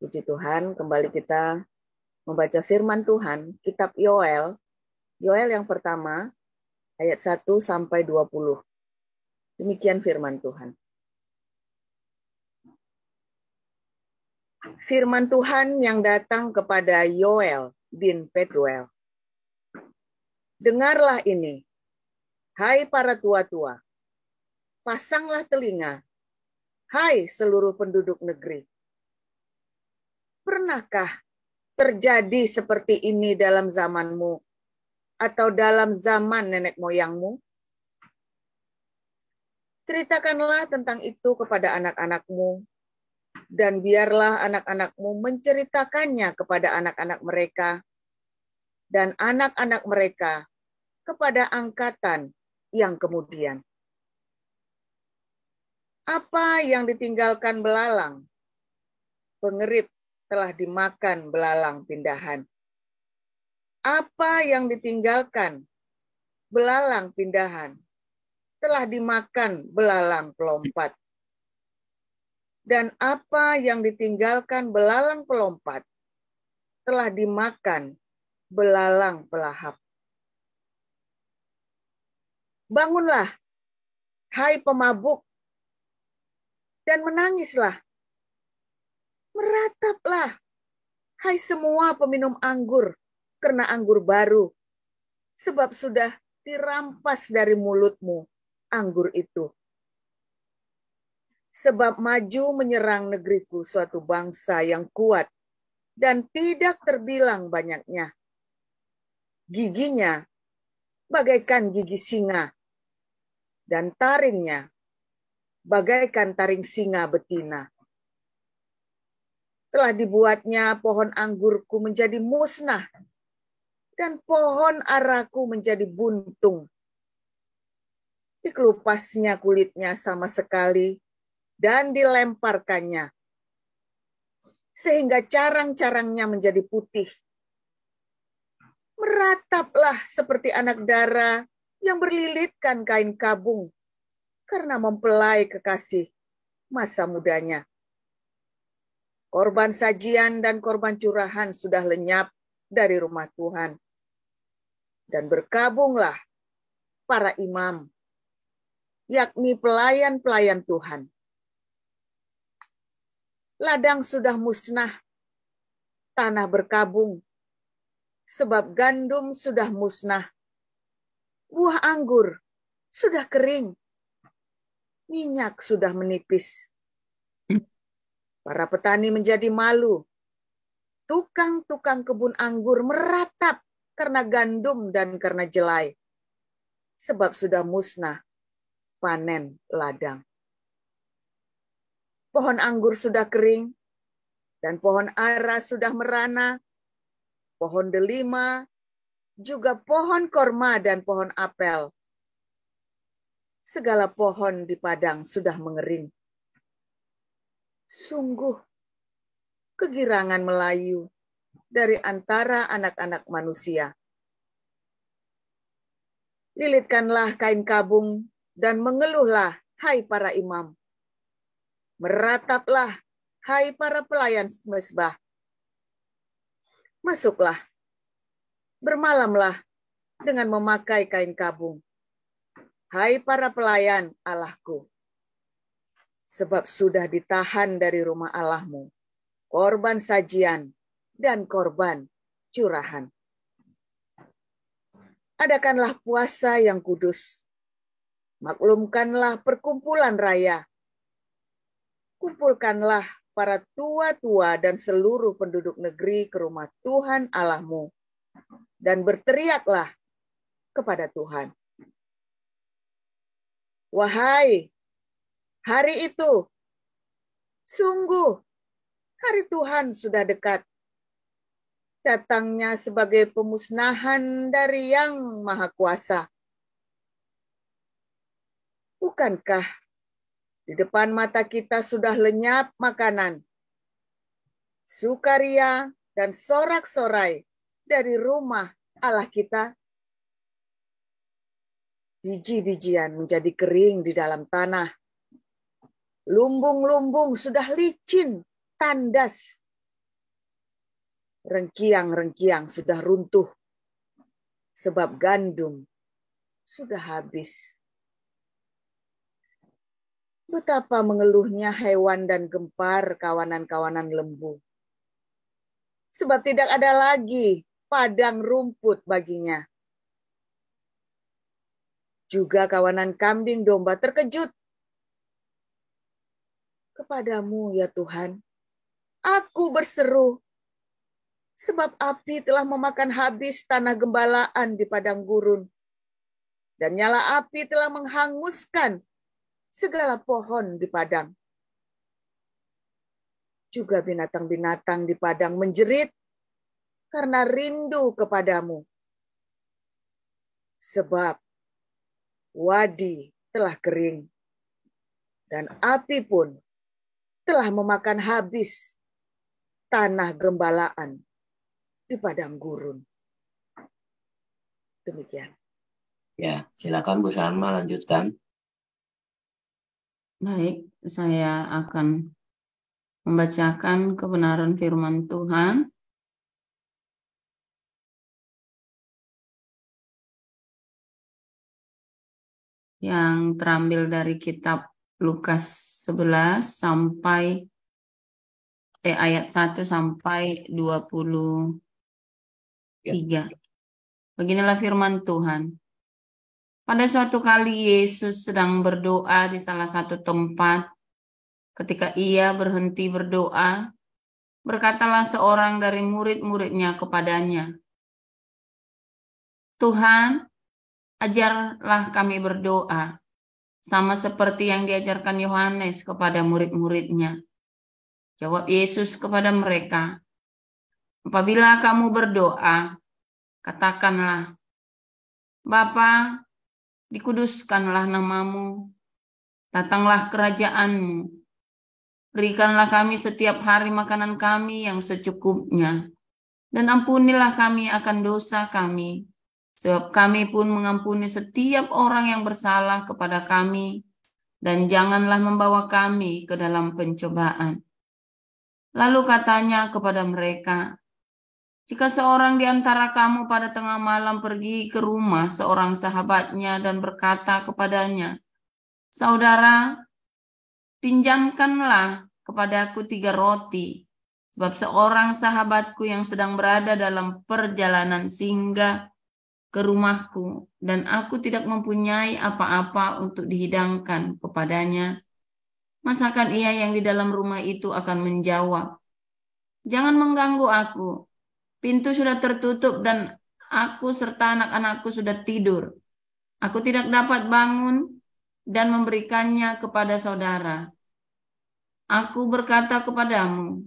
Puji Tuhan, kembali kita membaca firman Tuhan, kitab Yoel. Yoel yang pertama, ayat 1 sampai 20. Demikian firman Tuhan. Firman Tuhan yang datang kepada Yoel bin Petuel. Dengarlah ini, hai para tua-tua, pasanglah telinga, hai seluruh penduduk negeri. Pernahkah terjadi seperti ini dalam zamanmu atau dalam zaman nenek moyangmu? Ceritakanlah tentang itu kepada anak-anakmu, dan biarlah anak-anakmu menceritakannya kepada anak-anak mereka, dan anak-anak mereka kepada angkatan yang kemudian. Apa yang ditinggalkan belalang, pengerit telah dimakan belalang pindahan. Apa yang ditinggalkan belalang pindahan telah dimakan belalang pelompat. Dan apa yang ditinggalkan belalang pelompat telah dimakan belalang pelahap. Bangunlah, hai pemabuk, dan menangislah. Merataplah, hai semua peminum anggur, karena anggur baru, sebab sudah dirampas dari mulutmu anggur itu. Sebab maju menyerang negeriku suatu bangsa yang kuat dan tidak terbilang banyaknya. Giginya bagaikan gigi singa, dan taringnya bagaikan taring singa betina. Telah dibuatnya pohon anggurku menjadi musnah, dan pohon araku menjadi buntung. Dikelupasnya kulitnya sama sekali, dan dilemparkannya, sehingga carang-carangnya menjadi putih. Merataplah seperti anak dara yang berlilitkan kain kabung, karena mempelai kekasih masa mudanya. Korban sajian dan korban curahan sudah lenyap dari rumah Tuhan. Dan berkabunglah para imam, yakni pelayan-pelayan Tuhan. Ladang sudah musnah, tanah berkabung, sebab gandum sudah musnah. Buah anggur sudah kering, minyak sudah menipis. Para petani menjadi malu. Tukang-tukang kebun anggur meratap karena gandum dan karena jelai. Sebab sudah musnah panen ladang. Pohon anggur sudah kering, dan pohon ara sudah merana. Pohon delima, juga pohon korma dan pohon apel. Segala pohon di padang sudah mengering. Sungguh, kegirangan melayu dari antara anak-anak manusia. Lilitkanlah kain kabung dan mengeluhlah, hai para imam. Merataplah, hai para pelayan mezbah. Masuklah, bermalamlah dengan memakai kain kabung. Hai para pelayan Allahku. Sebab sudah ditahan dari rumah Allahmu korban sajian dan korban curahan. Adakanlah puasa yang kudus. Maklumkanlah perkumpulan raya. Kumpulkanlah para tua-tua dan seluruh penduduk negeri ke rumah Tuhan Allahmu. Dan berteriaklah kepada Tuhan. Wahai, hari itu, sungguh, hari Tuhan sudah dekat. Datangnya sebagai pemusnahan dari Yang Maha Kuasa. Bukankah di depan mata kita sudah lenyap makanan, sukaria, dan sorak-sorai dari rumah Allah kita? Biji-bijian menjadi kering di dalam tanah. Lumbung-lumbung sudah licin, tandas. Rengkiang-rengkiang sudah runtuh, sebab gandum sudah habis. Betapa mengeluhnya hewan dan gempar kawanan-kawanan lembu. Sebab tidak ada lagi padang rumput baginya. Juga kawanan kambing domba terkejut. Kepadamu ya Tuhan, aku berseru. Sebab api telah memakan habis tanah gembalaan di padang gurun. Dan nyala api telah menghanguskan segala pohon di padang. Juga binatang-binatang di padang menjerit karena rindu kepadamu. Sebab wadi telah kering dan api pun telah memakan habis tanah gembalaan di padang gurun. Demikian. Ya, silakan Bu Salma lanjutkan. Baik, saya akan membacakan kebenaran firman Tuhan. Yang terambil dari kitab Lukas 11 sampai ayat 1 sampai 23. Beginilah firman Tuhan. Pada suatu kali Yesus sedang berdoa di salah satu tempat. Ketika ia berhenti berdoa, berkatalah seorang dari murid-muridnya kepadanya, Tuhan, ajarlah kami berdoa, sama seperti yang diajarkan Yohanes kepada murid-muridnya. Jawab Yesus kepada mereka, apabila kamu berdoa, katakanlah, Bapa, dikuduskanlah namamu, datanglah kerajaanmu, berikanlah kami setiap hari makanan kami yang secukupnya, dan ampunilah kami akan dosa kami, sebab kami pun mengampuni setiap orang yang bersalah kepada kami, dan janganlah membawa kami ke dalam pencobaan. Lalu katanya kepada mereka, jika seorang di antara kamu pada tengah malam pergi ke rumah seorang sahabatnya dan berkata kepadanya, Saudara, pinjamkanlah kepadaku 3 roti, sebab seorang sahabatku yang sedang berada dalam perjalanan singgah ke rumahku, dan aku tidak mempunyai apa-apa untuk dihidangkan kepadanya. Masakan ia yang di dalam rumah itu akan menjawab, jangan mengganggu aku, pintu sudah tertutup dan aku serta anak-anakku sudah tidur. Aku tidak dapat bangun dan memberikannya kepada saudara. Aku berkata kepadamu,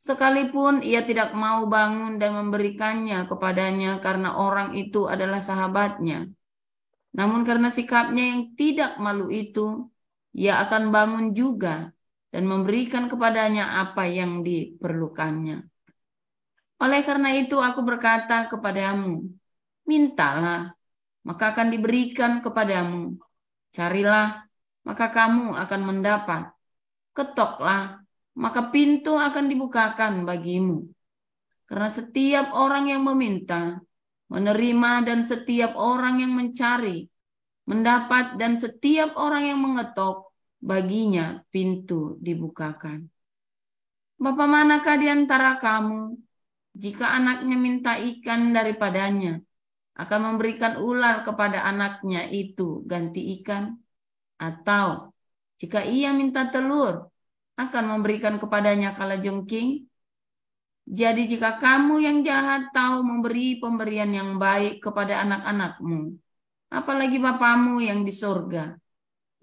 sekalipun ia tidak mau bangun dan memberikannya kepadanya karena orang itu adalah sahabatnya, namun karena sikapnya yang tidak malu itu, ia akan bangun juga dan memberikan kepadanya apa yang diperlukannya. Oleh karena itu aku berkata kepadamu, mintalah, maka akan diberikan kepadamu. Carilah, maka kamu akan mendapat. Ketoklah, maka pintu akan dibukakan bagimu. Karena setiap orang yang meminta, menerima, dan setiap orang yang mencari, mendapat, dan setiap orang yang mengetok, baginya pintu dibukakan. Bapa manakah di antara kamu, jika anaknya minta ikan daripadanya, akan memberikan ular kepada anaknya itu ganti ikan? Atau jika ia minta telur, akan memberikan kepadanya kalajengking? Jadi jika kamu yang jahat tahu memberi pemberian yang baik kepada anak-anakmu, apalagi Bapamu yang di surga,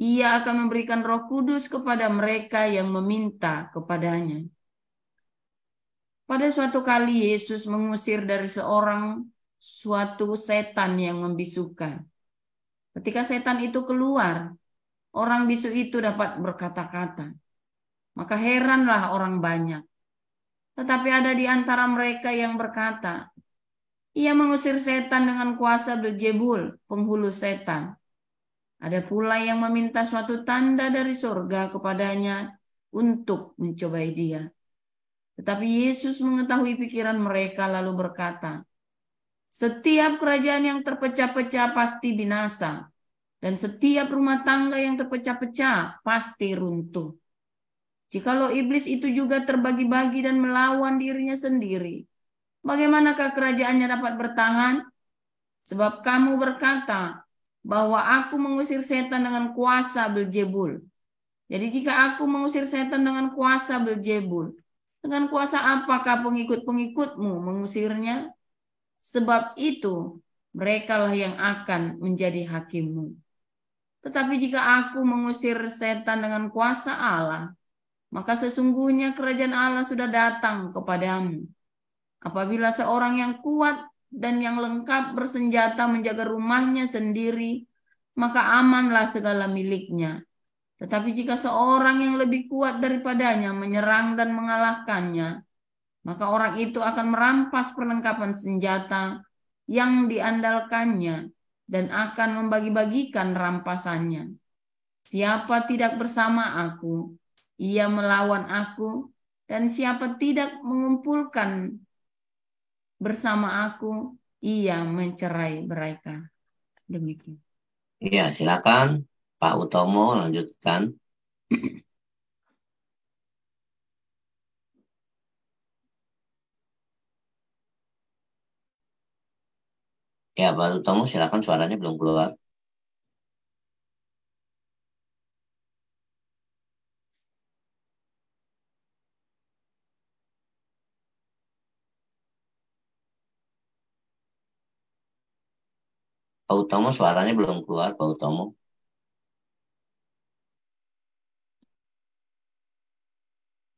ia akan memberikan Roh Kudus kepada mereka yang meminta kepadanya. Pada suatu kali Yesus mengusir dari suatu setan yang membisukan. Ketika setan itu keluar, orang bisu itu dapat berkata-kata. Maka heranlah orang banyak. Tetapi ada di antara mereka yang berkata, ia mengusir setan dengan kuasa Beelzebul, penghulu setan. Ada pula yang meminta suatu tanda dari surga kepadanya untuk mencobai dia. Tetapi Yesus mengetahui pikiran mereka lalu berkata, setiap kerajaan yang terpecah-pecah pasti binasa, dan setiap rumah tangga yang terpecah-pecah pasti runtuh. Jikalau iblis itu juga terbagi-bagi dan melawan dirinya sendiri, bagaimanakah kerajaannya dapat bertahan? Sebab kamu berkata bahwa aku mengusir setan dengan kuasa Beelzebul. Jadi jika aku mengusir setan dengan kuasa Beelzebul, dengan kuasa apakah pengikut-pengikutmu mengusirnya? Sebab itu merekalah yang akan menjadi hakimmu. Tetapi jika aku mengusir setan dengan kuasa Allah, maka sesungguhnya kerajaan Allah sudah datang kepadamu. Apabila seorang yang kuat dan yang lengkap bersenjata menjaga rumahnya sendiri, maka amanlah segala miliknya. Tetapi jika seorang yang lebih kuat daripadanya menyerang dan mengalahkannya, maka orang itu akan merampas perlengkapan senjata yang diandalkannya dan akan membagi-bagikan rampasannya. Siapa tidak bersama aku, ia melawan aku, dan siapa tidak mengumpulkan bersama aku, ia mencerai-beraikan. Demikian. Iya, silakan Pak Utomo lanjutkan. Ya, Pak Utomo silakan, suaranya belum keluar. Pak Utomo suaranya belum keluar, Pak Utomo.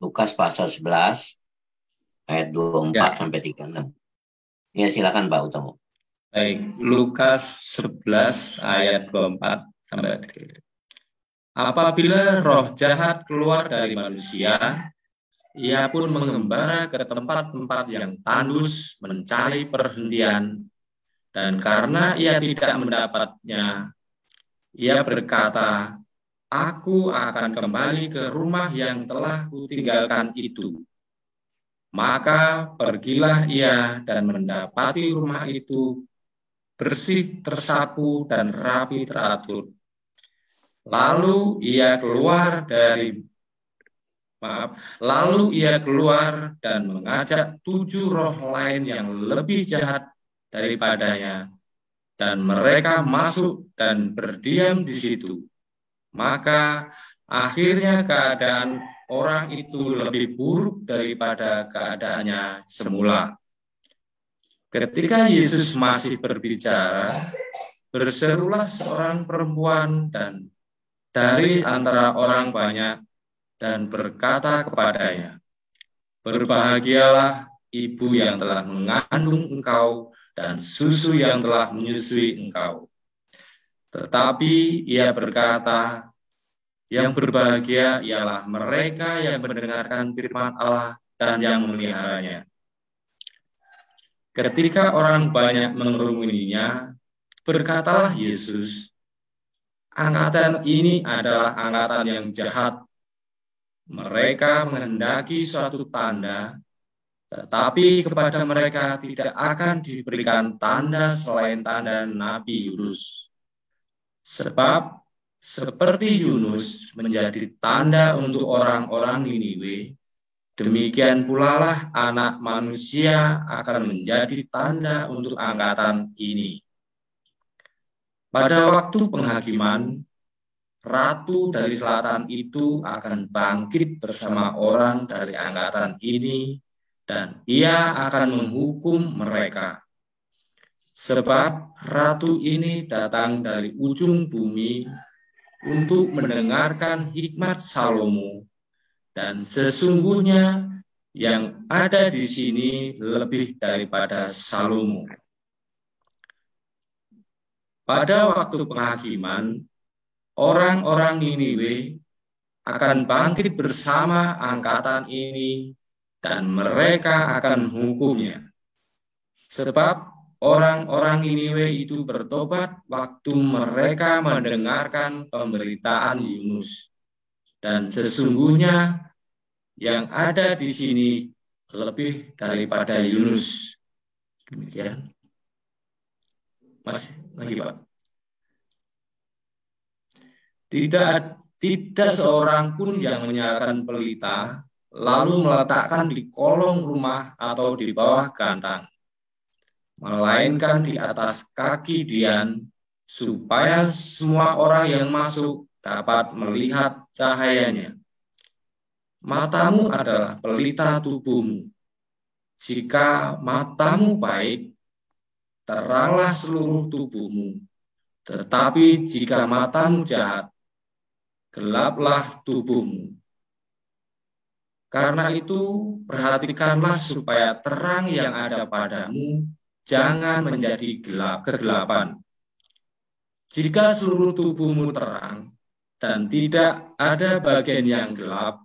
Lukas pasal 11 ayat 24 sampai 36. Ya, silakan Pak Utomo. Baik, Lukas 11 ayat 24 sampai 36. Apabila roh jahat keluar dari manusia, ia pun mengembara ke tempat-tempat yang tandus mencari perhentian, dan karena ia tidak mendapatnya, ia berkata, aku akan kembali ke rumah yang telah kutinggalkan itu. Maka pergilah ia dan mendapati rumah itu bersih, tersapu, dan rapi teratur. Lalu ia keluar dan mengajak 7 roh lain yang lebih jahat daripadanya, dan mereka masuk dan berdiam di situ. Maka akhirnya keadaan orang itu lebih buruk daripada keadaannya semula. Ketika Yesus masih berbicara, berserulah seorang perempuan dan dari antara orang banyak dan berkata kepadanya, berbahagialah ibu yang telah mengandung engkau dan susu yang telah menyusui engkau. Tetapi ia berkata, yang berbahagia ialah mereka yang mendengarkan firman Allah dan yang memeliharanya. Ketika orang banyak mengerumuninya, berkatalah Yesus, angkatan ini adalah angkatan yang jahat. Mereka menghendaki suatu tanda, tetapi kepada mereka tidak akan diberikan tanda selain tanda Nabi Yunus. Sebab seperti Yunus menjadi tanda untuk orang-orang Niniwe, demikian pula lah Anak Manusia akan menjadi tanda untuk angkatan ini. Pada waktu penghakiman, Ratu dari Selatan itu akan bangkit bersama orang dari angkatan ini, dan ia akan menghukum mereka. Sebab Ratu ini datang dari ujung bumi untuk mendengarkan hikmat Salomo, dan sesungguhnya yang ada di sini lebih daripada Salomo. Pada waktu penghakiman, orang-orang Niniwe akan bangkit bersama angkatan ini, dan mereka akan menghukumnya. Sebab orang-orang Niniwe itu bertobat waktu mereka mendengarkan pemberitaan Yunus. Dan sesungguhnya yang ada di sini lebih daripada Yunus. Demikian. Masih lagi, Pak. Tidak seorang pun yang menyiapkan pelita lalu meletakkan di kolong rumah atau di bawah gantang, melainkan di atas kaki dian, supaya semua orang yang masuk dapat melihat cahayanya. Matamu adalah pelita tubuhmu. Jika matamu baik, teranglah seluruh tubuhmu. Tetapi jika matamu jahat, gelaplah tubuhmu. Karena itu, perhatikanlah supaya terang yang ada padamu jangan menjadi kegelapan. Jika seluruh tubuhmu terang dan tidak ada bagian yang gelap,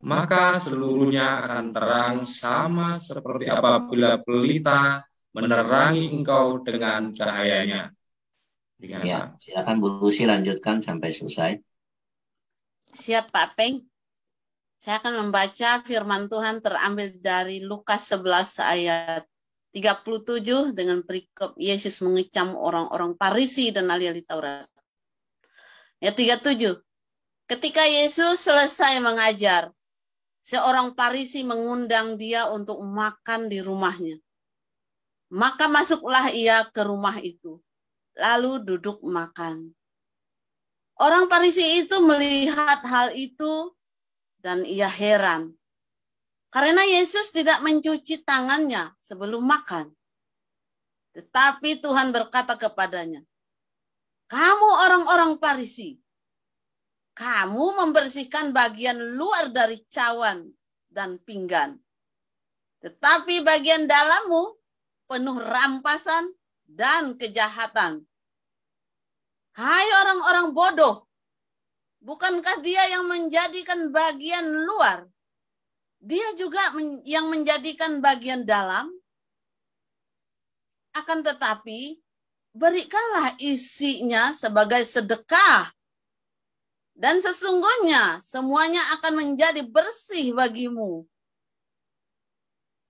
maka seluruhnya akan terang sama seperti apabila pelita menerangi engkau dengan cahayanya. Ya, silakan Bu Lucy lanjutkan sampai selesai. Siap Pak Peng. Saya akan membaca firman Tuhan terambil dari Lukas 11 ayat 37 dengan perikop Yesus mengecam orang-orang Farisi dan ahli-ahli Taurat. Ayat 37. Ketika Yesus selesai mengajar, seorang Farisi mengundang dia untuk makan di rumahnya. Maka masuklah ia ke rumah itu, lalu duduk makan. Orang Farisi itu melihat hal itu dan ia heran. Karena Yesus tidak mencuci tangannya sebelum makan. Tetapi Tuhan berkata kepadanya, "Kamu orang-orang Farisi, kamu membersihkan bagian luar dari cawan dan pinggan. Tetapi bagian dalammu penuh rampasan dan kejahatan. Hai orang-orang bodoh, bukankah dia yang menjadikan bagian luar? Dia juga yang menjadikan bagian dalam? Akan tetapi, berikanlah isinya sebagai sedekah. Dan sesungguhnya semuanya akan menjadi bersih bagimu.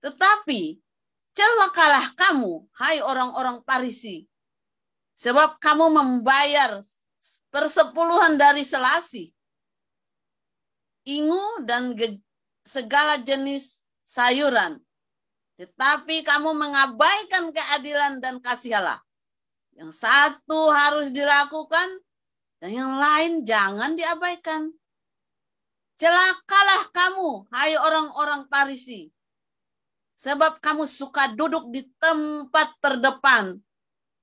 Tetapi, celakalah kamu, hai orang-orang Farisi, sebab kamu membayar 1/10 dari selasi, ingu dan segala jenis sayuran. Tetapi kamu mengabaikan keadilan dan kasih Allah. Yang satu harus dilakukan, dan yang lain jangan diabaikan. Celakalah kamu, hai orang-orang Farisi, sebab kamu suka duduk di tempat terdepan,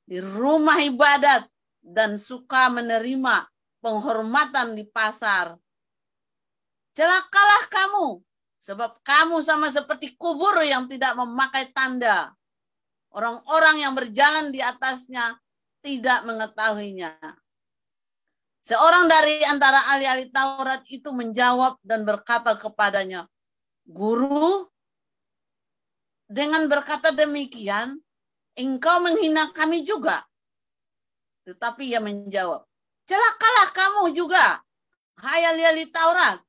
di rumah ibadat, dan suka menerima penghormatan di pasar. Celakalah kamu, sebab kamu sama seperti kubur yang tidak memakai tanda. Orang-orang yang berjalan di atasnya tidak mengetahuinya. Seorang dari antara ahli-ahli Taurat itu menjawab dan berkata kepadanya, "Guru, dengan berkata demikian, engkau menghina kami juga." Tetapi ia menjawab, "Celakalah kamu juga, hai ahli-ahli Taurat,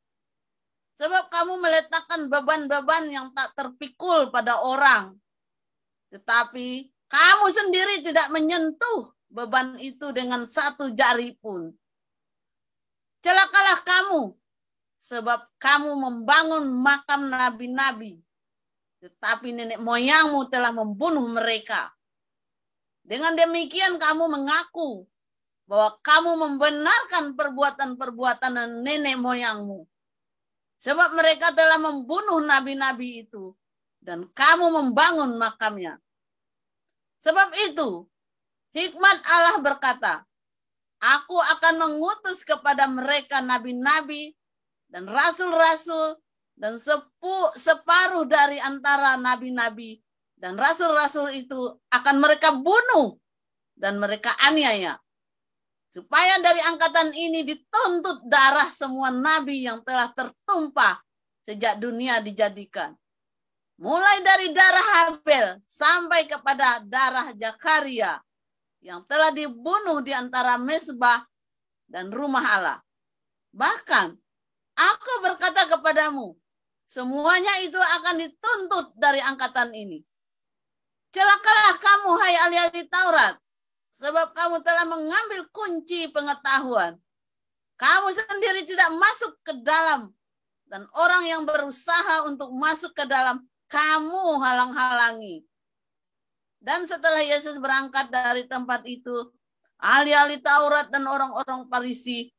sebab kamu meletakkan beban-beban yang tak terpikul pada orang. Tetapi kamu sendiri tidak menyentuh beban itu dengan satu jari pun. Celakalah kamu, sebab kamu membangun makam nabi-nabi, tetapi nenek moyangmu telah membunuh mereka. Dengan demikian kamu mengaku bahwa kamu membenarkan perbuatan-perbuatan nenek moyangmu, sebab mereka telah membunuh nabi-nabi itu, dan kamu membangun makamnya. Sebab itu, hikmat Allah berkata, Aku akan mengutus kepada mereka nabi-nabi dan rasul-rasul, dan separuh dari antara nabi-nabi dan rasul-rasul itu akan mereka bunuh dan mereka aniaya, supaya dari angkatan ini dituntut darah semua nabi yang telah tertumpah sejak dunia dijadikan. Mulai dari darah Habel sampai kepada darah Zakaria yang telah dibunuh di antara mezbah dan rumah Allah. Bahkan aku berkata kepadamu, Semuanya itu akan dituntut dari angkatan ini. Celakalah kamu, hai ahli-ahli Taurat, sebab kamu telah mengambil kunci pengetahuan. Kamu sendiri tidak masuk ke dalam, dan orang yang berusaha untuk masuk ke dalam, kamu halang-halangi. Dan setelah Yesus berangkat dari tempat itu, ahli-ahli Taurat dan orang-orang Farisi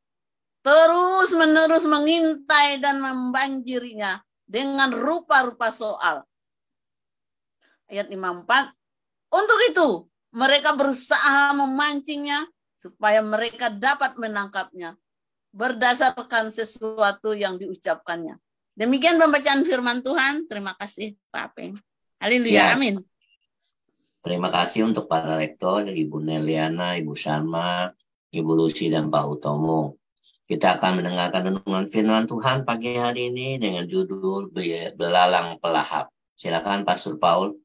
terus-menerus mengintai dan membanjirinya dengan rupa-rupa soal. Ayat 54. Untuk itu, mereka berusaha memancingnya supaya mereka dapat menangkapnya berdasarkan sesuatu yang diucapkannya. Demikian pembacaan firman Tuhan. Terima kasih, Pak Apeng. Haleluya, amin. Terima kasih untuk para rektor, Ibu Neliana, Ibu Salma, Ibu Lucy, dan Pak Utomo. Kita akan mendengarkan renungan firman Tuhan pagi hari ini dengan judul Belalang Pelahap. Silakan Pastor Paul.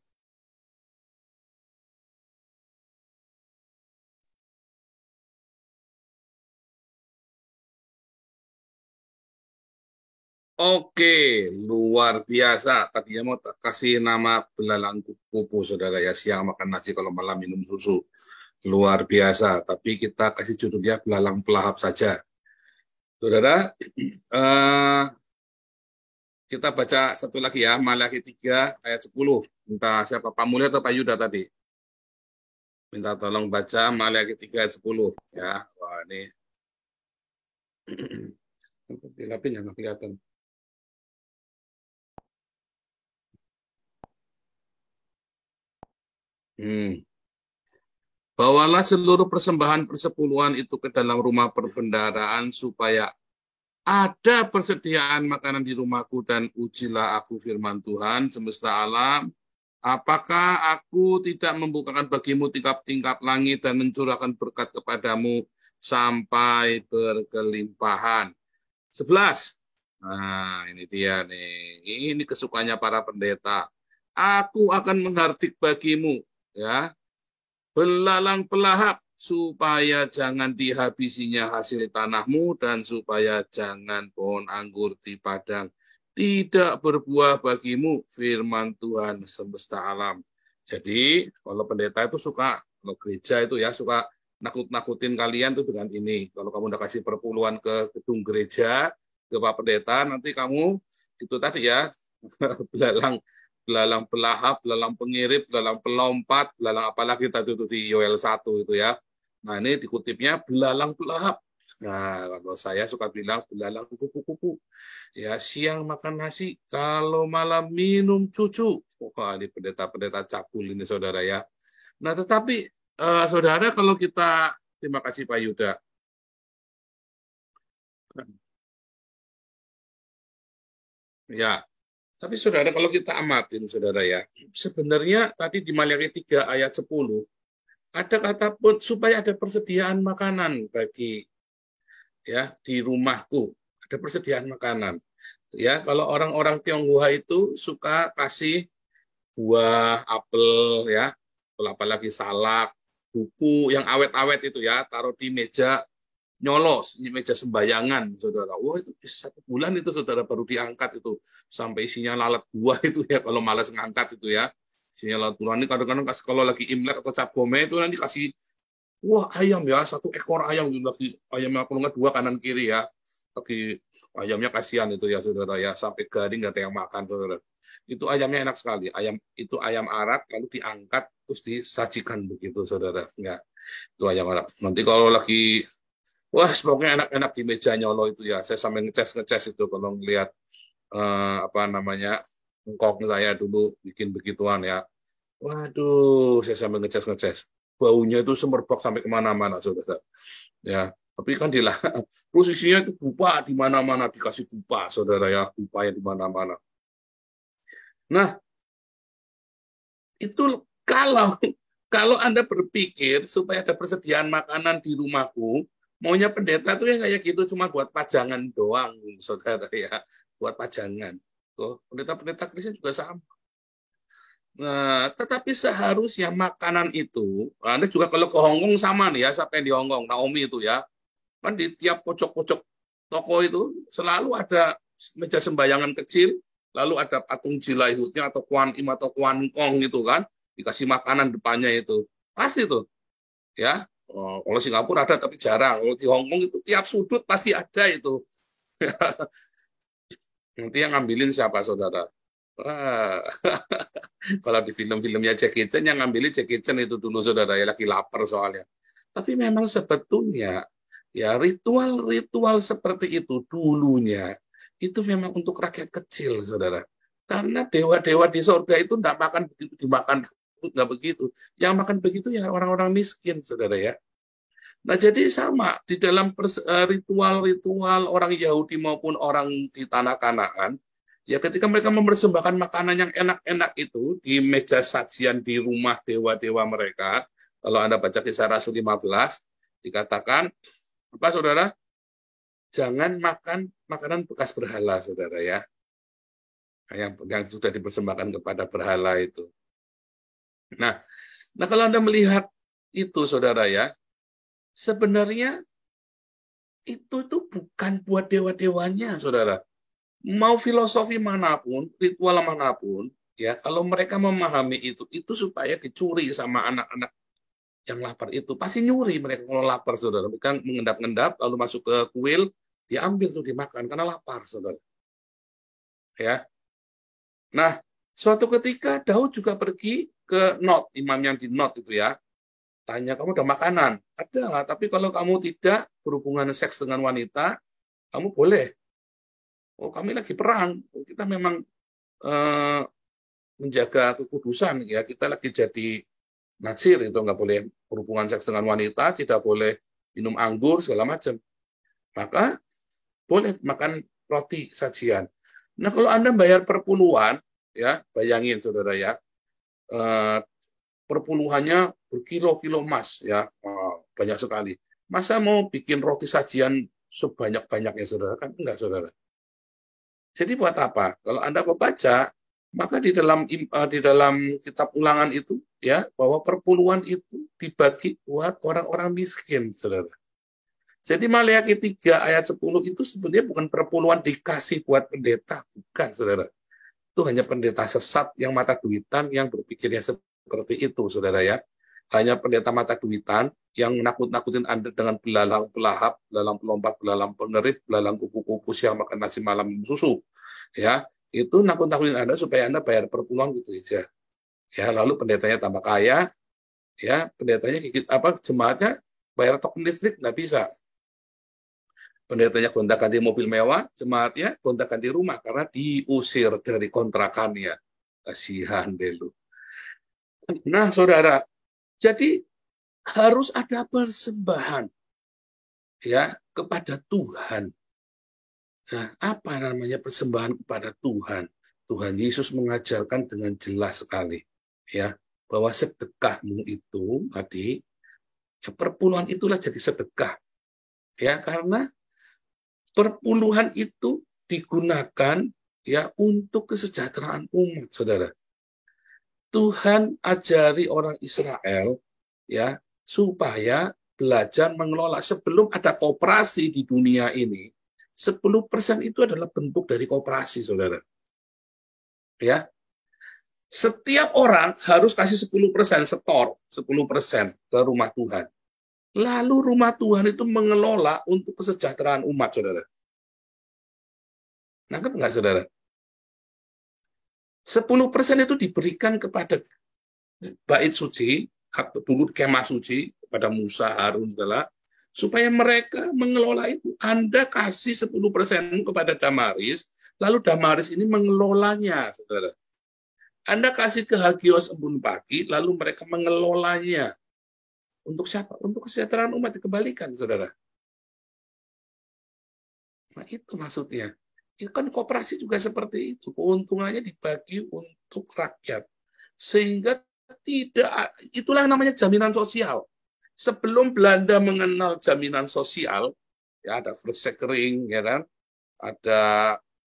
Oke, luar biasa. Tadinya mau kasih nama belalang kupu, saudara ya. Siang makan nasi, kalau malam minum susu. Luar biasa. Tapi kita kasih judulnya belalang pelahap saja. Saudara, kita baca satu lagi ya. Maliaki 3 ayat 10. Minta siapa? Pak Mulya atau Pak Yuda tadi? Minta tolong baca Maliaki 3 ayat 10. Ya, wah ini. Dilapin ya, nggak kelihatan. Bawalah seluruh persembahan persepuluhan itu ke dalam rumah perbendaharaan supaya ada persediaan makanan di rumahku, dan ujilah aku firman Tuhan semesta alam. Apakah aku tidak membukakan bagimu tingkap-tingkap langit dan mencurahkan berkat kepadamu sampai berkelimpahan? 11. Nah, ini dia nih. Ini kesukaannya para pendeta. Aku akan menghardik bagimu, ya, belalang pelahap, supaya jangan dihabisinya hasil tanahmu, dan supaya jangan pohon anggur di padang tidak berbuah bagimu, firman Tuhan semesta alam. Jadi kalau pendeta itu suka, kalau gereja itu ya suka nakut-nakutin kalian tuh dengan ini. Kalau kamu udah kasih perpuluhan ke gedung gereja, ke Pak Pendeta, nanti kamu itu tadi ya, belalang pelahap, belalang pengirip, belalang pelompat, belalang apalagi tadi itu di Yoel 1 itu ya. Nah ini dikutipnya belalang pelahap. Nah kalau saya suka bilang belalang kupu-kupu. Ya siang makan nasi, kalau malam minum susu. Wah ini pendeta-pendeta cabul ini saudara ya. Nah tetapi saudara kalau kita, terima kasih Pak Yuda. Ya. Tapi saudara, kalau kita amatin, saudara ya, sebenarnya tadi di Maliaki 3 ayat 10, ada kata supaya ada persediaan makanan bagi ya di rumahku, ada persediaan makanan. Ya, kalau orang-orang Tionghoa itu suka kasih buah, apel, ya, apalagi salak, buku yang awet-awet itu ya, taruh di meja nyolos, meja sembayangan, saudara. Wah itu 1 bulan itu saudara baru diangkat itu sampai isinya lalat buah itu ya, kalau malas ngangkat itu ya, isinya lalat buah. Ini kadang-kadang kalau lagi Imlek atau Cap Gome itu nanti kasih wah ayam ya, 1 ekor ayam lagi, ayamnya kalau nggak 2 kanan kiri ya, lagi ayamnya kasihan itu ya saudara ya, sampai garing nggak ada yang makan saudara. Itu ayamnya enak sekali, ayam itu ayam Arab lalu diangkat terus disajikan begitu saudara. Ya, itu ayam Arab. Nanti kalau lagi wah, pokoknya enak-enak di meja nyolo itu ya. Saya sampai ngeces itu kalau ngelihat apa namanya engkong saya dulu bikin begituan ya. Waduh, saya sampai ngeces. Baunya itu semerbak sampai kemana-mana, saudara. Ya, tapi kan posisinya itu dupa di mana-mana, dikasih dupa, saudara ya, dupanya di mana-mana. Nah, itu kalau Anda berpikir supaya ada persediaan makanan di rumahku, maunya pendeta tuh yang kayak gitu cuma buat pajangan doang, saudara ya, buat pajangan. Tuh, pendeta-pendeta Kristen juga sama. Nah, tetapi seharusnya makanan itu, Anda juga kalau ke Hong Kong sama nih ya, siapa yang di Hong Kong, Naomi itu ya, kan di tiap pojok-pojok toko itu selalu ada meja sembayangan kecil, lalu ada patung Jilaihutnya atau Kuan Im atau Kuan Kong gitu kan, dikasih makanan depannya itu. Pasti tuh. Ya. Kalau Singapura ada tapi jarang. Kalau di Hong Kong itu tiap sudut pasti ada itu. Nanti yang ngambilin siapa, saudara? Wah. Kalau di film-filmnya Jackie Chan, yang ngambilin Jackie Chan itu dulu, saudara, ya lagi lapar soalnya. Tapi memang sebetulnya ya ritual-ritual seperti itu dulunya itu memang untuk rakyat kecil, saudara. Karena dewa-dewa di surga itu tidak makan begitu dimakan, nggak begitu. Yang makan begitu ya orang-orang miskin, saudara ya. Nah, jadi sama di dalam ritual-ritual orang Yahudi maupun orang di tanah Kanaan, ya ketika mereka mempersembahkan makanan yang enak-enak itu di meja sajian di rumah dewa-dewa mereka, kalau Anda baca Kisah Rasul 15, dikatakan, apa saudara? Jangan makan makanan bekas berhala, saudara ya. Yang sudah dipersembahkan kepada berhala itu. Nah kalau Anda melihat itu, saudara ya, sebenarnya itu bukan buat dewa-dewanya, saudara. Mau filosofi manapun, ritual manapun, ya kalau mereka memahami itu supaya dicuri sama anak-anak yang lapar itu. Pasti nyuri mereka kalau lapar, saudara. Mereka mengendap-endap, lalu masuk ke kuil, diambil tuh dimakan karena lapar, saudara. Ya. Nah, suatu ketika Daud juga pergi ke Not, imam yang di Not itu ya. Tanya, kamu udah makanan? Ada, tapi kalau kamu tidak berhubungan seks dengan wanita, kamu boleh. Oh, kami lagi perang. Kita memang menjaga kekudusan. Ya, kita lagi jadi Nazir, itu nggak boleh berhubungan seks dengan wanita, tidak boleh minum anggur, segala macam. Maka boleh makan roti sajian. Nah, kalau Anda bayar perpuluhan, ya bayangin, saudara ya, perpuluhannya berkilo-kilo emas, ya banyak sekali. Masa mau bikin roti sajian sebanyak-banyaknya, saudara? Kan enggak, saudara. Jadi buat apa? Kalau Anda membaca, maka di dalam kitab Ulangan itu ya bahwa perpuluhan itu dibagi buat orang-orang miskin, saudara. Jadi Maleakhi 3 ayat 10 itu sebenarnya bukan perpuluhan dikasih buat pendeta, bukan, saudara. Itu hanya pendeta sesat yang mata duitan yang berpikirnya seperti itu, saudara ya. Hanya pendeta mata duitan yang nakut-nakutin Anda dengan belalang pelahap, belalang pelompat, belalang pengerit, belalang kupu-kupu yang makan nasi malam susu. Ya, itu nakut-nakutin Anda supaya Anda bayar perpuluhan gitu aja. Ya, lalu pendetanya tambah kaya, ya, pendetanya jemaatnya bayar token listrik nggak bisa. Pendetanya gonta-ganti mobil mewah, jemaatnya gonta-ganti rumah karena diusir dari kontrakannya. Kasihan deh lu. Nah, saudara, jadi harus ada persembahan ya kepada Tuhan. Nah, apa namanya persembahan kepada Tuhan? Tuhan Yesus mengajarkan dengan jelas sekali ya bahwa sedekahmu itu tadi ya, perpuluhan itulah jadi sedekah. Ya, karena perpuluhan itu digunakan ya untuk kesejahteraan umat, saudara. Tuhan ajari orang Israel ya supaya belajar mengelola. Sebelum ada koperasi di dunia ini, 10% itu adalah bentuk dari koperasi, saudara. Ya, setiap orang harus kasih 10%, setor 10% ke rumah Tuhan. Lalu rumah Tuhan itu mengelola untuk kesejahteraan umat, saudara. Nangkep nggak, saudara? 10% itu diberikan kepada bait suci, dulu kemah suci, kepada Musa, Harun, segala, supaya mereka mengelola itu. Anda kasih 10% kepada Damaris, lalu Damaris ini mengelolanya, saudara. Anda kasih ke Hagios Embun Pagi, lalu mereka mengelolanya. Untuk siapa? Untuk kesejahteraan umat dikembalikan, saudara. Nah, itu maksudnya. Itu kan koperasi juga seperti itu. Keuntungannya dibagi untuk rakyat. Sehingga tidak, itulah namanya jaminan sosial. Sebelum Belanda mengenal jaminan sosial, ya ada verzekering, ya kan? Ada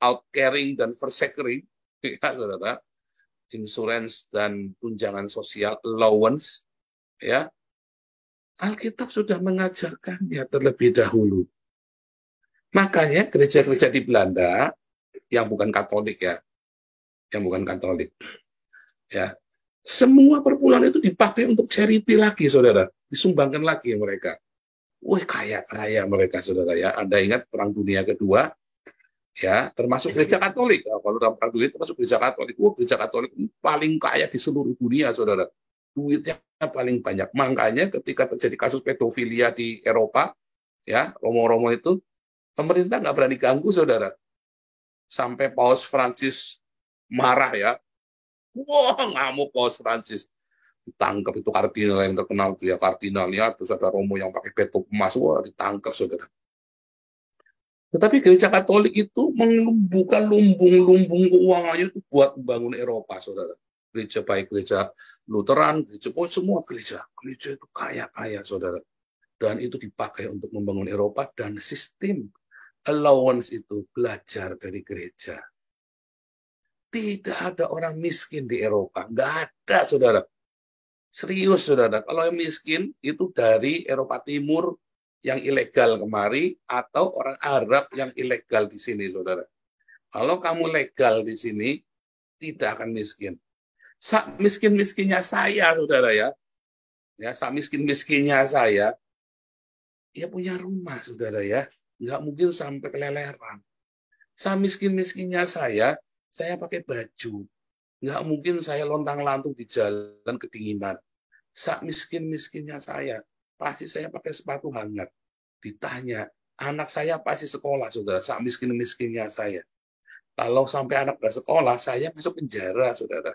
outcaring dan verzekering, ya, saudara. Insurance dan tunjangan sosial, allowance, ya. Alkitab sudah mengajarkannya terlebih dahulu. Makanya gereja-gereja di Belanda yang bukan Katolik ya, yang bukan Katolik. Ya, semua perpuluhan itu dipakai untuk charity lagi, saudara, disumbangkan lagi mereka. Wah, kaya mereka, saudara ya. Anda ingat Perang Dunia Kedua, ya, termasuk gereja Katolik. Nah, kalau dalam Perang Dunia termasuk gereja Katolik. Gereja Katolik paling kaya di seluruh dunia, saudara. Duitnya paling banyak. Makanya ketika terjadi kasus pedofilia di Eropa, ya, Romo-Romo itu, pemerintah nggak berani ganggu, saudara. Sampai Paus Francis marah, ya. Wah, ngamuk Paus Francis. Ditangkap itu kardinal yang terkenal, ya, kardinalnya, terus ada Romo yang pakai peto emas, wah, ditangkap, saudara. Tetapi gereja Katolik itu membuka lumbung-lumbung keuangannya itu buat membangun Eropa, saudara. Gereja baik gereja Lutheran, gereja semua gereja itu kaya-kaya, saudara. Dan itu dipakai untuk membangun Eropa, dan sistem allowance itu belajar dari gereja. Tidak ada orang miskin di Eropa, nggak ada, saudara. Serius, saudara. Kalau yang miskin itu dari Eropa Timur yang ilegal kemari, atau orang Arab yang ilegal di sini, saudara. Kalau kamu legal di sini, tidak akan miskin. Sak miskin-miskinnya saya, saudara ya. Ya, sak miskin-miskinnya saya, dia punya rumah, saudara ya. Nggak mungkin sampai keleleran. Sak miskin-miskinnya saya pakai baju. Nggak mungkin saya lontang-lantung di jalan kedinginan. Sak miskin-miskinnya saya, pasti saya pakai sepatu hangat. Ditanya, anak saya pasti sekolah, saudara. Sak miskin-miskinnya saya. Kalau sampai anak nggak sekolah, saya masuk penjara, saudara.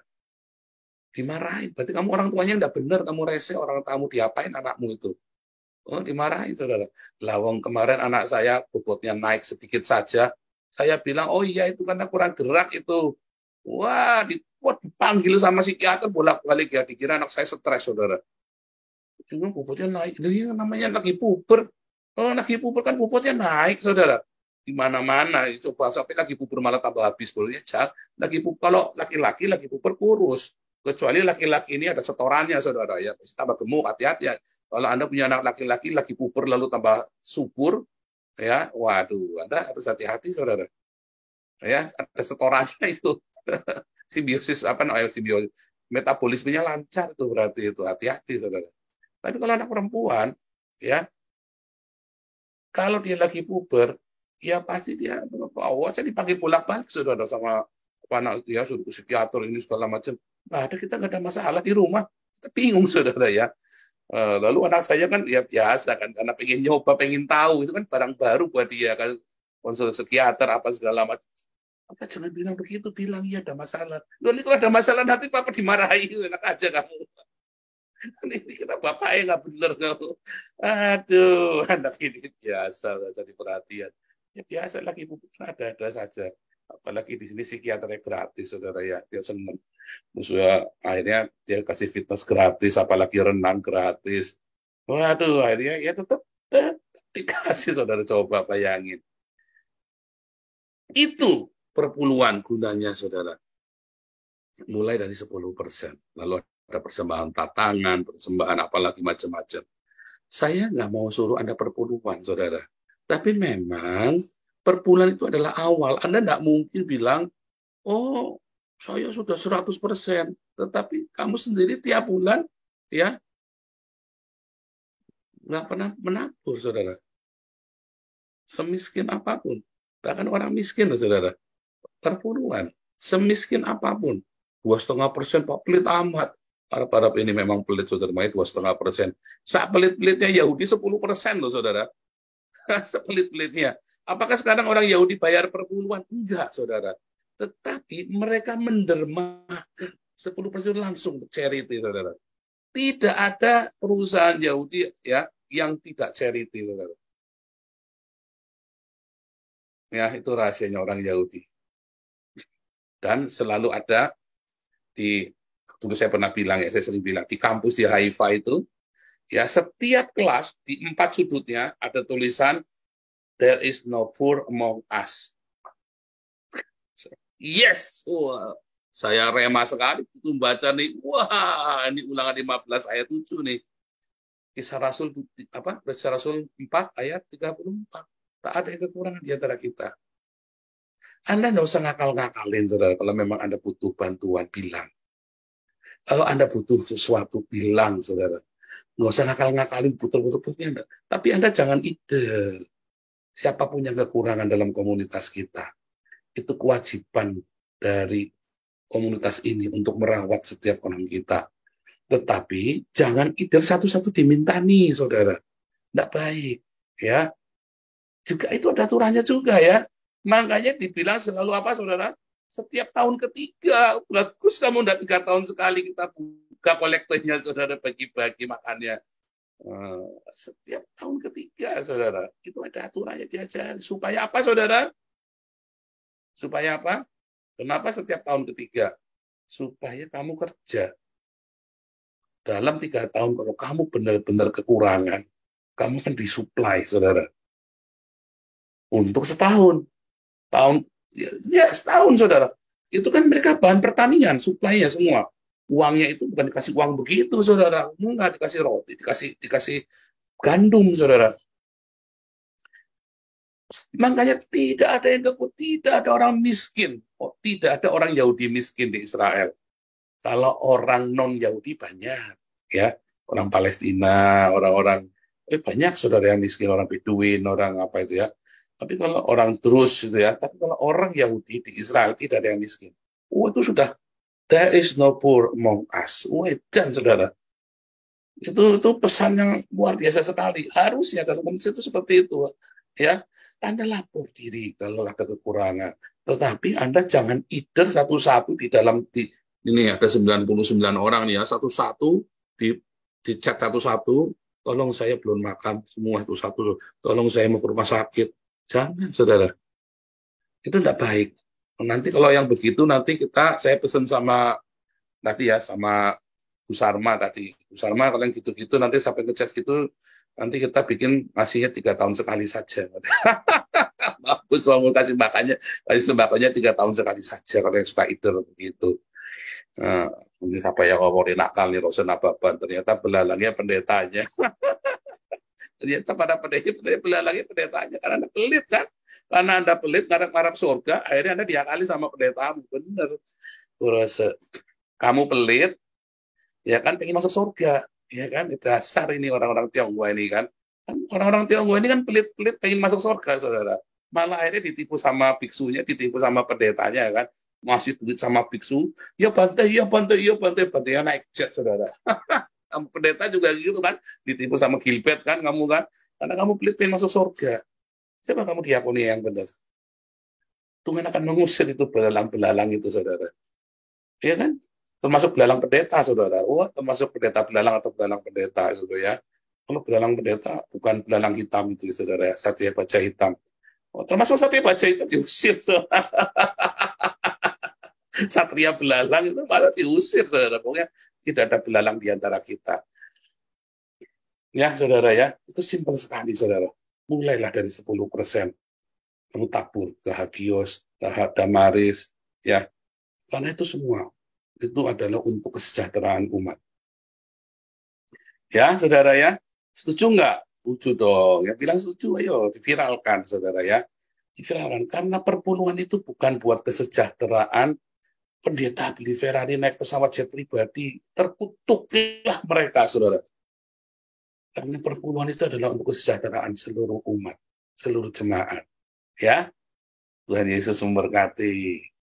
Dimarahin. Berarti kamu orang tuanya nggak benar, kamu rese, orang kamu diapain anakmu itu. Oh, dimarahin, saudara. Lawang kemarin anak saya bobotnya naik sedikit saja. Saya bilang, oh iya itu karena kurang gerak itu. Wah, dipanggil sama psikiater bolak-balik ya. Dikira anak saya stres, saudara. Cuma bobotnya naik. Ini namanya lagi puber. Oh, lagi puber kan bobotnya naik, saudara. Di mana-mana. Coba sampai lagi puber malah tambah habis. Ya, lagi puber, kalau laki-laki lagi puber kurus. Kecuali laki-laki ini ada setorannya, saudara. Ya, pasti tambah gemuk, hati-hati ya. Kalau Anda punya anak laki-laki lagi puber lalu tambah subur, ya, waduh, Anda harus hati-hati, saudara. Ya, ada setorannya itu. Simbiosis apa namanya, simbiosis metabolismenya lancar itu, berarti itu hati-hati, saudara. Tapi kalau anak perempuan, ya, kalau dia lagi puber, ya pasti dia saya dipanggil bolak-balik, saudara, sama anak dia suruh ke psikiater ini segala macam. Nah, kita nggak ada masalah di rumah, kita bingung, saudara ya. Lalu anak saya kan ya biasa kan, karena pengen nyoba, pengen tahu, itu kan barang baru buat dia kan, konsul psikiater apa segala macam. Apa jangan bilang begitu, bilang iya ada masalah. Lalu kalau ada masalah nanti papa dimarahi, enak aja kamu. Ini kena bapaknya nggak bener kamu. Aduh, anak ini biasa jadi perhatian. Ya biasa lagi ibu ada saja. Apalagi di sini psikiaternya gratis, saudara ya, dia seneng. Musuhnya akhirnya dia kasih fitness gratis, apalagi renang gratis. Waduh, akhirnya ya tetap dikasih, saudara, coba bayangin. Itu perpuluhan gunanya, saudara. Mulai dari 10%. Lalu ada persembahan tatangan, persembahan apalagi macam-macam. Saya nggak mau suruh Anda perpuluhan, saudara. Tapi memang perpuluhan itu adalah awal. Anda nggak mungkin bilang, oh, saya sudah 100%. Tetapi kamu sendiri tiap bulan, ya, nggak pernah menabur, saudara. Semiskin apapun. Bahkan orang miskin, saudara. Perpuluhan. Semiskin apapun. 2,5%, Pak, pelit amat. Para ini memang pelit, saudara. 2,5%. Saat pelit-pelitnya Yahudi 10% loh, saudara. Sepelit-pelitnya. Apakah sekarang orang Yahudi bayar perpuluhan? Enggak, saudara. Tetapi mereka mendermakan 10% langsung untuk charity, saudara. Tidak ada perusahaan Yahudi ya yang tidak charity, saudara. Ya, itu rahasianya orang Yahudi. Dan selalu ada dulu saya pernah bilang, ya, saya sering bilang, di kampus di Haifa itu, ya, setiap kelas di 4 sudutnya ada tulisan, there is no poor among us. Yes, wah, saya rema sekali itu baca nih, wah, ini ulangan 15 ayat 7 nih. Kisah Rasul 4 ayat 34. Tak ada yang kekurangan di antara kita. Anda nggak usah ngakal-ngakalin, saudara. Kalau memang Anda butuh bantuan, bilang. Kalau Anda butuh sesuatu, bilang, saudara. Nggak usah ngakal-ngakalin, putar-putar Anda. Tapi Anda jangan ide. Siapa punya kekurangan dalam komunitas kita, itu kewajiban dari komunitas ini untuk merawat setiap orang kita. Tetapi jangan ide satu-satu diminta nih, saudara. Tidak baik. Ya. Juga itu ada aturannya juga ya. Makanya dibilang selalu apa, saudara? Setiap tahun ketiga, bagus namun udah 3 tahun sekali kita buka kolektornya, saudara, bagi-bagi makannya. Setiap tahun ketiga, saudara, itu ada aturannya diajari. Supaya apa, saudara? Supaya apa? Kenapa setiap tahun ketiga? Supaya kamu kerja. Dalam 3 tahun, kalau kamu benar-benar kekurangan, kamu kan disuplai, saudara. Untuk setahun. Setahun, saudara. Itu kan mereka bahan pertanian, suplainya semua. Uangnya itu bukan dikasih uang begitu, saudara. Enggak dikasih roti, dikasih gandum, saudara. Makanya tidak ada yang kekut, tidak ada orang miskin. Tidak ada orang Yahudi miskin di Israel. Kalau orang non-Yahudi banyak, ya. Orang Palestina, orang-orang banyak, saudara, yang miskin, orang Beduin, orang apa itu ya. Tapi kalau orang terus itu ya, tapi kalau orang Yahudi di Israel tidak ada yang miskin. Itu sudah, there is no poor among us. Dan saudara, itu pesan yang luar biasa sekali. Harusnya dalam komunitas itu seperti itu, ya. Anda lapor diri kalau ada kekurangan. Tetapi Anda jangan either satu-satu di dalam ini ada 99 orang nih ya, satu-satu di chat satu-satu. Tolong saya belum makan, semua itu satu. Tolong saya mau ke rumah sakit. Jangan, saudara. Itu tidak baik. Nanti kalau yang begitu, nanti saya pesan sama tadi ya, sama Bu Sarma tadi. Bu Sarma kalau yang gitu-gitu, nanti sampai ke chat gitu, nanti kita bikin ngasihnya 3 tahun sekali saja. Bagus, mau kasih sembakonya 3 tahun sekali saja, kalau yang suka itu begitu. Ini siapa yang ngomongin nakal nih, Rosen Ababan, ternyata belalangnya pendetanya. Ternyata pada belalangnya pendetanya, karena Anda pelit kan? Karena Anda pelit, ngarep-ngarep surga, akhirnya Anda diakali sama pendetamu. Benar. Terus kamu pelit, ya kan, pengen masuk surga. Ya kan, dasar ini orang-orang Tionghoa ini kan. Orang-orang Tionghoa ini kan pelit-pelit pengen masuk surga, saudara. Malah akhirnya ditipu sama biksunya, ditipu sama pendetanya kan. Masih duit sama biksu, ya bantai, bantainya naik jet, saudara. Kamu pendeta juga gitu kan, ditipu sama Gilbert kan kamu kan, karena kamu pelit pengen masuk surga. Siapa kamu diakoni yang benar? Tuhan akan mengusir itu belalang-belalang itu, saudara. Iya kan? Termasuk belalang pendeta, saudara. Termasuk pendeta belalang atau belalang pendeta, saudara ya. Kalau belalang pendeta bukan belalang hitam itu, saudara ya, satria baja hitam. Termasuk satria baja itu diusir, satria belalang itu malah diusir, saudara. Pokoknya tidak ada belalang di antara kita. Ya, saudara ya, itu simpel sekali, saudara. Mulailah dari 10%. Kamu tabur ke Hagios, ke Damaris, ya. Karena itu semua, itu adalah untuk kesejahteraan umat. Ya, saudara ya. Setuju nggak? Setuju dong. Yang bilang setuju, ayo diviralkan, saudara ya. Diviralkan. Karena perpuluhan itu bukan buat kesejahteraan. Pendeta beli Ferrari, naik pesawat jet pribadi, terkutuklah mereka, saudara. Karena perpuluhan itu adalah untuk kesejahteraan seluruh umat, seluruh jemaat. Ya, Tuhan Yesus memberkati.